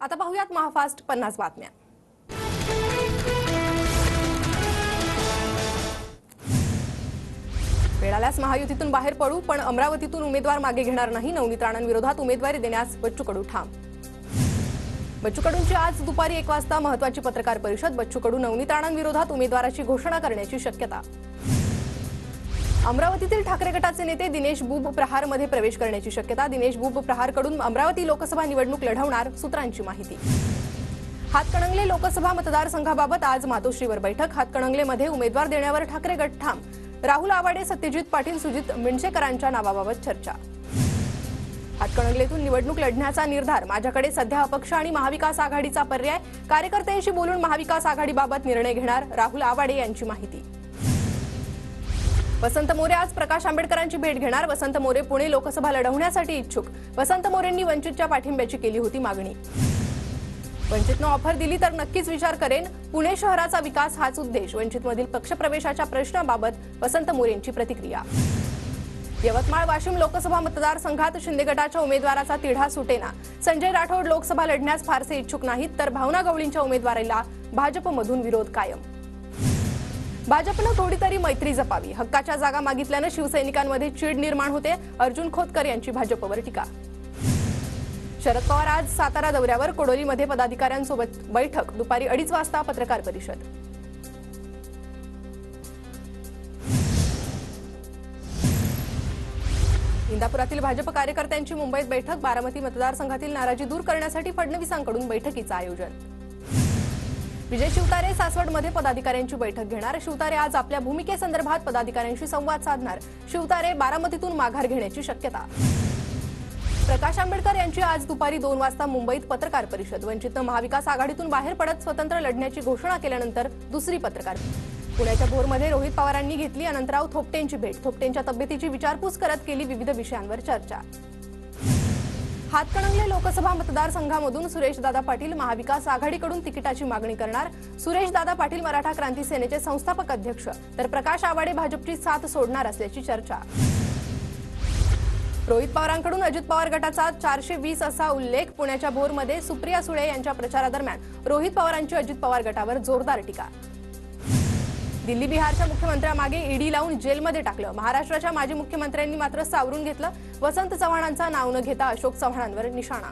आता पाहूयात महाफास्ट 50 बातम्या। वेळाल्यास महायुतीतून बाहेर पडू, पण अमरावतीतून उमेदवार मागे घेणार नाही। नवनीत राणांविरोधात उमेदवारी देण्यास बच्चू कडू ठाम। बच्चू कडूंची आज दुपारी 1 वाजता महत्त्वाची पत्रकार परिषद। बच्चू कडू नवनीत राणांविरोधात उमेदवाराची घोषणा करण्याची शक्यता। अमरावतीतील ठाकरे गटाचे नेते दिनेश बुब प्रहारमध्ये प्रवेश करण्याची शक्यता। दिनेश बुब प्रहारकडून अमरावती लोकसभा निवडणूक लढवणार, सूत्रांची माहिती। हातकणंगले लोकसभा मतदारसंघाबाबत आज मातोश्रीवर बैठक। हातकणंगलेमध्ये उमेदवार देण्यावर ठाकरे गट ठाम। राहुल आवाडे, सत्यजित पाटील, सुजित मिंडसेकरांच्या नावाबाबत चर्चा। हातकणंगलेतून निवडणूक लढण्याचा निर्धार। माझ्याकडे सध्या अपक्ष आणि महाविकास आघाडीचा पर्याय। कार्यकर्त्यांशी बोलून महाविकास आघाडीबाबत निर्णय घेणार, राहुल आवाडे यांची माहिती। वसंत मोरे आज प्रकाश आंबेडकरांची भेट घेणार। वसंत मोरे पुणे लोकसभा लढवण्यासाठी इच्छुक। वसंत मोरेंनी वंचितच्या पाठिंब्याची केली होती मागणी। वंचितनं ऑफर दिली तर नक्कीच विचार करेन। पुणे शहराचा विकास हाच उद्देश। वंचितमधील पक्षप्रवेशाच्या प्रश्नाबाबत वसंत मोरेंची प्रतिक्रिया। यवतमाळ वाशिम लोकसभा मतदारसंघात शिंदे गटाच्या उमेदवाराचा तिढा सुटेना। संजय राठोड लोकसभा लढण्यास फारसे इच्छुक नाहीत, तर भावना गवळींच्या उमेदवारीला भाजपमधून विरोध कायम। भाजपनं थोडी तरी मैत्री जपावी। हक्काच्या जागा मागितल्यानं शिवसैनिकांमध्ये चीड निर्माण होते। अर्जुन खोतकर यांची भाजपवर टीका। शरद पवार आज सातारा दौऱ्यावर। कोडोलीमध्ये पदाधिकाऱ्यांसोबत बैठक। दुपारी 2:30 वाजता पत्रकार परिषद। इंदापुरातील भाजप कार्यकर्त्यांची मुंबईत बैठक। बारामती मतदारसंघातील नाराजी दूर करण्यासाठी फडणवीसांकडून बैठकीचं आयोजन। विजय शिवतारे सासवडमध्ये पदाधिकाऱ्यांची बैठक घेणार। शिवतारे आज आपल्या भूमिकेसंदर्भात पदाधिकाऱ्यांशी संवाद साधणार। शिवतारे बारामतीतून माघार घेण्याची शक्यता। प्रकाश आंबेडकर यांची आज दुपारी 2 वाजता मुंबईत पत्रकार परिषद। वंचितनं महाविकास आघाडीतून बाहेर पडत स्वतंत्र लढण्याची घोषणा केल्यानंतर दुसरी पत्रकार। पुण्याच्या भोरमध्ये रोहित पवारांनी घेतली अनंतराव थोपटेंची भेट। थोपटेंच्या तब्येतीची विचारपूस करत केली विविध विषयांवर चर्चा। हातकणंगले लोकसभा मतदारसंघामधून सुरेशदादा पाटील महाविकास आघाडीकडून तिकिटाची मागणी करणार। सुरेशदादा पाटील मराठा क्रांती सेनेचे संस्थापक अध्यक्ष, तर प्रकाश आवाडे भाजपची साथ सोडणार असल्याची चर्चा। रोहित पवारांकडून अजित पवार गटाचा 420 असा उल्लेख। पुण्याच्या भोरमध्ये सुप्रिया सुळे यांच्या प्रचारादरम्यान रोहित पवारांची अजित पवार गटावर जोरदार टीका। दिल्ली बिहारच्या मुख्यमंत्र्यांमागे ईडी लावून जेलमध्ये टाकलं। महाराष्ट्राच्या माजी मुख्यमंत्र्यांनी मात्र सावरून घेतलं। वसंत चव्हाणांचा नाव न घेता अशोक चव्हाणांवर निशाणा।